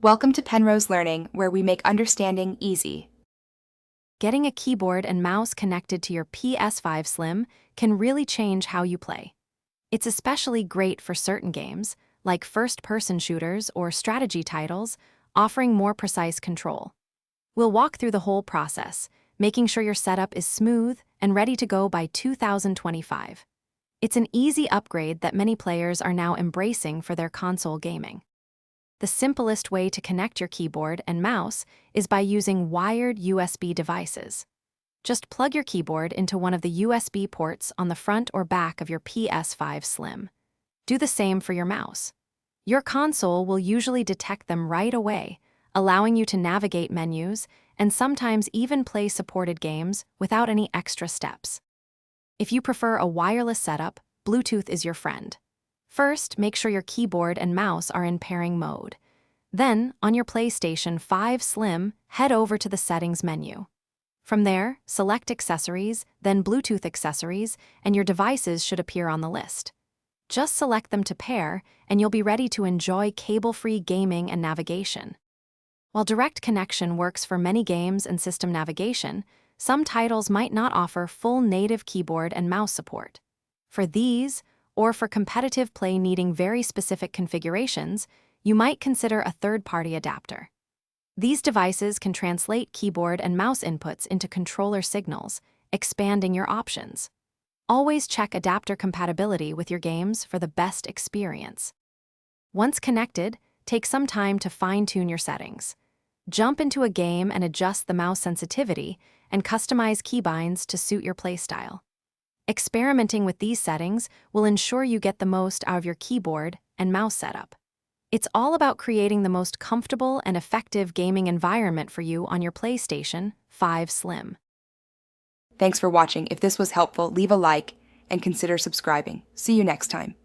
Welcome to Penrose Learning, where we make understanding easy. Getting a keyboard and mouse connected to your PS5 Slim can really change how you play. It's especially great for certain games, like first-person shooters or strategy titles, offering more precise control. We'll walk through the whole process, making sure your setup is smooth and ready to go by 2025. It's an easy upgrade that many players are now embracing for their console gaming. The simplest way to connect your keyboard and mouse is by using wired USB devices. Just plug your keyboard into one of the USB ports on the front or back of your PS5 Slim. Do the same for your mouse. Your console will usually detect them right away, allowing you to navigate menus and sometimes even play supported games without any extra steps. If you prefer a wireless setup, Bluetooth is your friend. First, make sure your keyboard and mouse are in pairing mode. Then, on your PlayStation 5 Slim, head over to the Settings menu. From there, select Accessories, then Bluetooth Accessories, and your devices should appear on the list. Just select them to pair, and you'll be ready to enjoy cable-free gaming and navigation. While direct connection works for many games and system navigation, some titles might not offer full native keyboard and mouse support. For these, or for competitive play needing very specific configurations, you might consider a third-party adapter. These devices can translate keyboard and mouse inputs into controller signals, expanding your options. Always check adapter compatibility with your games for the best experience. Once connected, take some time to fine-tune your settings. Jump into a game and adjust the mouse sensitivity and customize keybinds to suit your playstyle. Experimenting with these settings will ensure you get the most out of your keyboard and mouse setup. It's all about creating the most comfortable and effective gaming environment for you on your PlayStation 5 Slim. Thanks for watching. If this was helpful, leave a like and consider subscribing. See you next time.